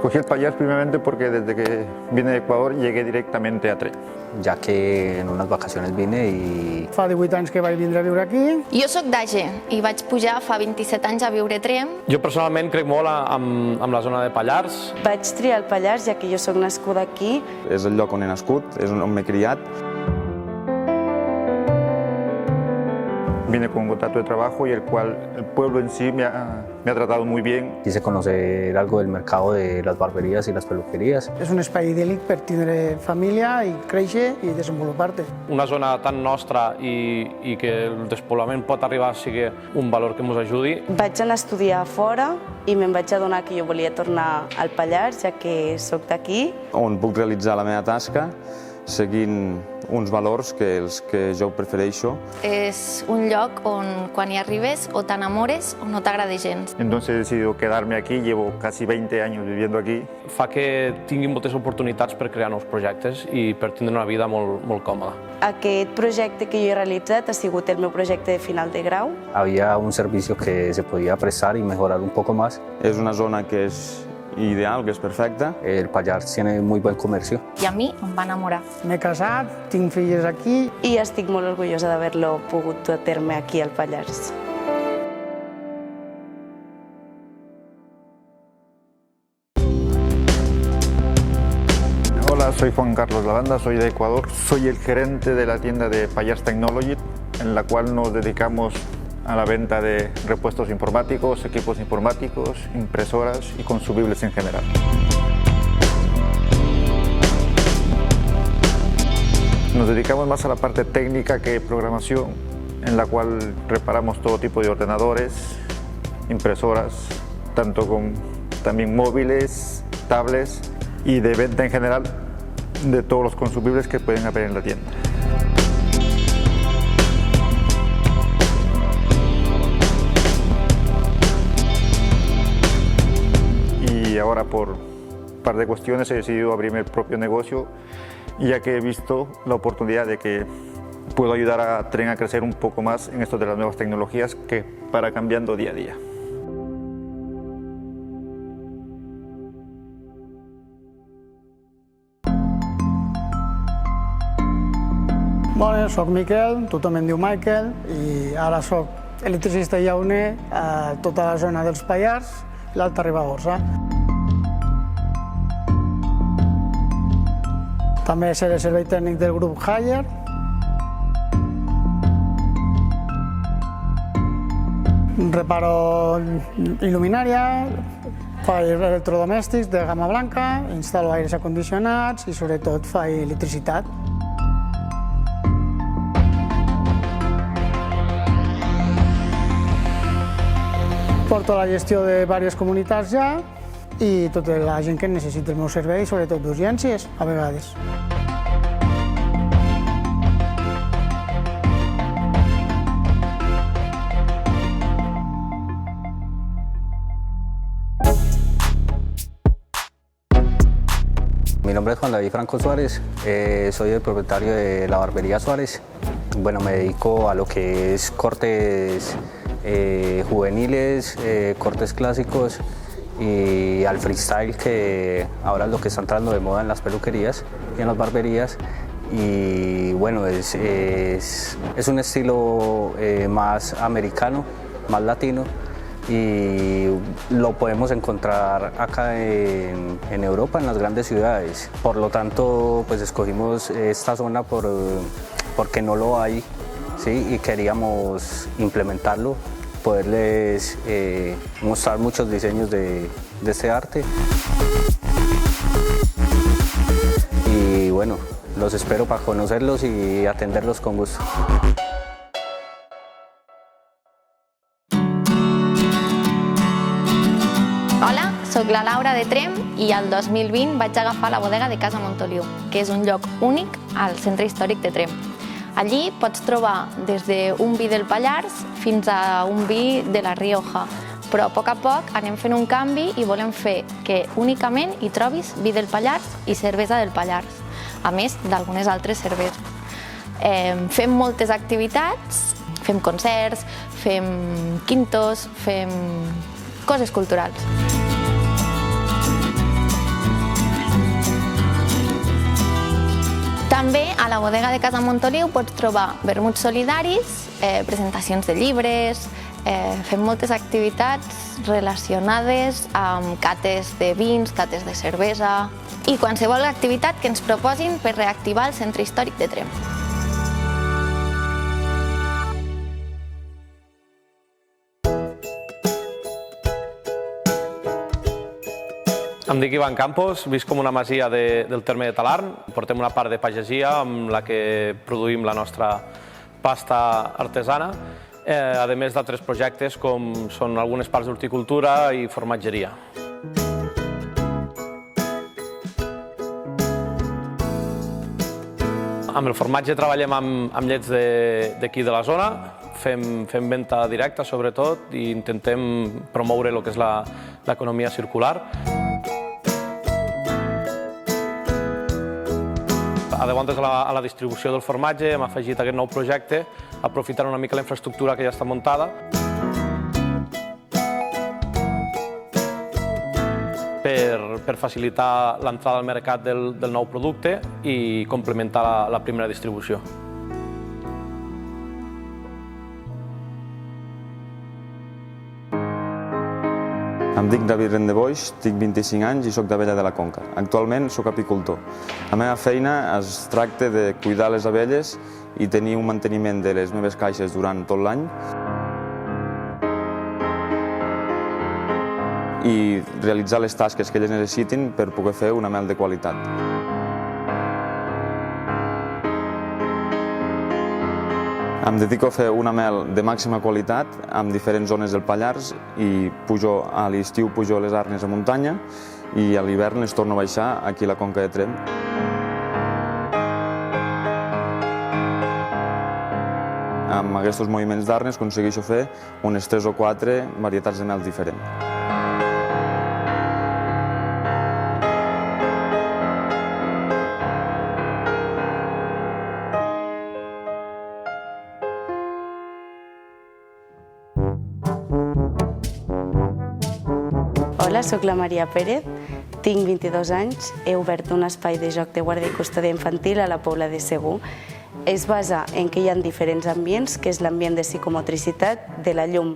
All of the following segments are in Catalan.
Escogí el Pallars primeramente porque desde que vine de Ecuador llegué directamente a Trem. Ya que en unas vacaciones vine y... Fa 18 anys que vaig vindre a viure aquí. Jo soc d'Age i vaig pujar fa 27 anys a viure a Trem. Jo personalment crec molt amb la zona de Pallars. Vaig triar el Pallars ja que jo soc nascuda aquí. És el lloc on he nascut, és on m'he criat. Vine con un contrato de trabajo y el cual el pueblo en sí me ha tratado muy bien. Quise conocer algo del mercado de las barberías y las peluquerías. És un espai idíl·lic per tindre família i créixer i desenvolupar-te. Una zona tan nostra i que el despoblament pot arribar a ser un valor que ens ajudi. Vaig anar a estudiar a fora i me'n vaig adonar que jo volia tornar al Pallars, ja que soc d'aquí. On puc realitzar la meva tasca seguint uns valors que els que jo prefereixo. És un lloc on quan hi arribes o t'enamores o no t'agrada gens. Entonces he decidido quedarme aquí, llevo casi 20 años viviendo aquí. Fa que tinguin moltes oportunitats per crear nous projectes i per tindre una vida molt còmoda. Aquest projecte que jo he realitzat ha sigut el meu projecte de final de grau. Había un servicio que se podía prestar y mejorar un poco más. És una zona que és ideal, que és perfecta. El Pallars tiene muy buen comercio. I a mi em va enamorar. M'he casat, tinc filles aquí. I estic molt orgullosa d'haver-lo pogut dur a terme aquí al Pallars. Hola, soy Juan Carlos Lavanda, soy de Ecuador. Soy el gerente de la tienda de Pallars Technology, en la cual nos dedicamos a la venta de repuestos informáticos, equipos informáticos, impresoras y consumibles en general. Nos dedicamos más a la parte técnica que programación, en la cual reparamos todo tipo de ordenadores, impresoras, tanto con también móviles, tablets y de venta en general de todos los consumibles que pueden haber en la tienda. Y ahora por un par de cuestiones he decidido abrirme el propio negocio, ya que he visto la oportunidad de que puedo ayudar a Trem a crecer un poco más en esto de las nuevas tecnologías que para cambiando día a día. Bona, soc Miquel, tothom em diu Michael, i ara soc electricista llauner a tota la zona dels Pallars i l'Alta Ribagorça. També seré servei tècnic del grup Haier. Reparo il·luminària, faig electrodomèstics de gamma blanca, instal·lo aires acondicionats i sobretot faig electricitat. Porto la gestió de diverses comunitats ja i tota la gent que necessita el meu servei, sobretot d'urgències, a vegades. Mi nombre es Juan David Franco Suárez, soy el propietario de la barbería Suárez. Bueno, me dedico a lo que es cortes juveniles, cortes clásicos y al freestyle, que ahora es lo que está entrando de moda en las peluquerías y en las barberías. Y bueno, es un estilo más americano, más latino, y lo podemos encontrar acá en Europa, en las grandes ciudades. Por lo tanto, pues escogimos esta zona porque no lo hay, ¿sí? Y queríamos implementarlo, poderles mostrar muchos diseños de este arte. Y bueno, los espero para conocerlos y atenderlos con gusto. Hola, soc la Laura de Trem i el 2020 vaig agafar la bodega de Casa Montoliu, que és un lloc únic al centre històric de Trem. Allí pots trobar des d'un vi del Pallars fins a un vi de la Rioja, però a poc anem fent un canvi i volem fer que únicament hi trobis vi del Pallars i cervesa del Pallars, a més d'algunes altres cerveses. Fem moltes activitats, fem concerts, fem quintos, fem coses culturals. la bodega de Casa Montoliu pots trobar vermuts solidaris, presentacions de llibres, fem moltes activitats relacionades amb cates de vins, cates de cervesa i qualsevol activitat que ens proposin per reactivar el centre històric de Tremp. Em dic Ivan Campos, visc com una masia del terme de Talarn. Portem una part de pagesia amb la que produïm la nostra pasta artesana, a més d'altres projectes com són algunes parts d'horticultura i formatgeria. Amb el formatge treballem amb llets d'aquí de la zona, fem venda directa sobretot i intentem promoure el que és l'economia circular. A voltes a la distribució del formatge hem afegit aquest nou projecte, aprofitant una mica la infraestructura que ja està muntada per facilitar l'entrada al mercat del nou producte i complementar la primera distribució. Em dic David Rendeboix, tinc 25 anys i soc d'Abella de la Conca. Actualment soc apicultor. La meva feina es tracta de cuidar les abelles i tenir un manteniment de les meves caixes durant tot l'any i realitzar les tasques que elles necessitin per poder fer una mel de qualitat. Em dedico a fer una mel de màxima qualitat amb diferents zones del Pallars i a l'estiu pujo a les Arnes a muntanya i a l'hivern les torno a baixar aquí a la Conca de Tremp. Amb aquests moviments d'arnes aconsegueixo fer unes 3 o 4 varietats de mel diferents. Hola, soc la Maria Pérez, tinc 22 anys, he obert un espai de joc de guàrdia i custòdia infantil a la Pobla de Segur. Es basa en que hi ha diferents ambients, que és l'ambient de psicomotricitat, de la llum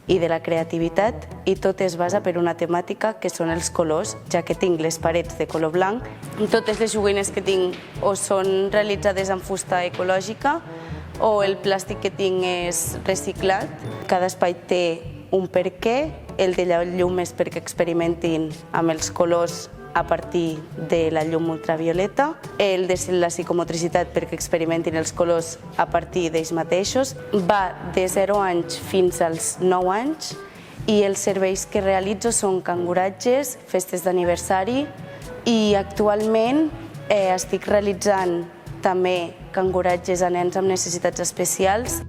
i de la creativitat, i tot es basa per una temàtica que són els colors, ja que tinc les parets de color blanc. Totes les joguines que tinc o són realitzades amb fusta ecològica o el plàstic que tinc és reciclat. Cada espai té un per què, el de la llum és perquè experimentin amb els colors a partir de la llum ultravioleta, el de la psicomotricitat perquè experimentin els colors a partir d'ells mateixos. Va de 0 anys fins als 9 anys i els serveis que realitzo són canguratges, festes d'aniversari i actualment estic realitzant també canguratges a nens amb necessitats especials.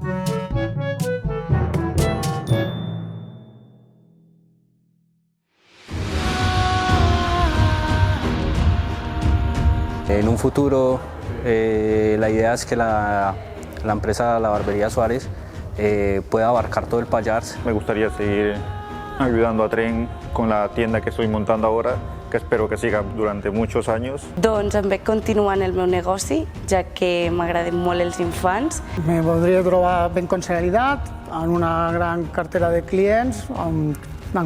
En un futuro, la idea es que la empresa La Barbería Suárez pueda abarcar todo el Pallars. Me gustaría seguir ayudando a Tremp con la tienda que estoy montando ahora, que espero que siga durante muchos años. Doncs em veig continuant el meu negoci, ja que m'agraden molt els infants. Me podria trobar ben consolidat, en una gran cartera de clients, amb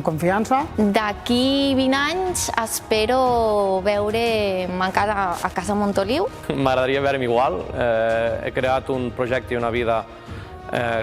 confiança. D'aquí 20 anys espero veure'm a Casa Montoliu. M'agradaria veure'm igual. He creat un projecte i una vida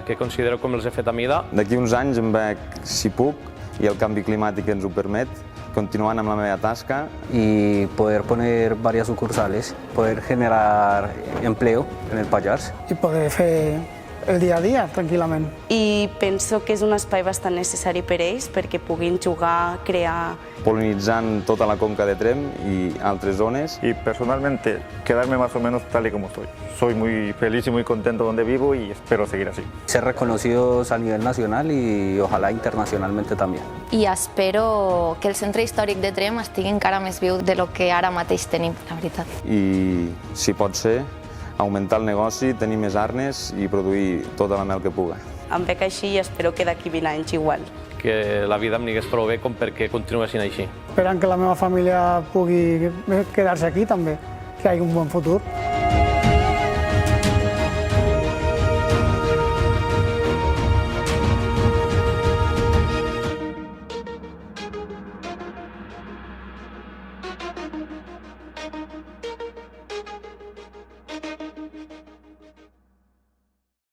que considero com els he fet a mida. D'aquí uns anys em veig, si puc, i el canvi climàtic ens ho permet, continuant amb la meva tasca. Y poder poner varias sucursales, poder generar empleo en el Pallars. I poder fer el dia a dia, tranquil·lament. I penso que és un espai bastant necessari per ells perquè puguin jugar, crear. Polinitzant tota la conca de Tremp y altres zones. Y personalmente quedarme más o menos tal y como estoy. Soy muy feliz y muy contento donde vivo y espero seguir así. Ser reconocidos a nivel nacional y ojalá internacionalmente también. I espero que el centre històric de Tremp estigui encara més viu de lo que ara mateix tenim, la veritat. I, si pot ser, augmentar el negoci, tenir més arnes i produir tota la mel que puga. Em veig així i espero que d'aquí 20 anys igual. Que la vida em anigués prou bé com perquè continuessin així. Esperant que la meva família pugui quedar-se aquí també, que hi hagi un bon futur.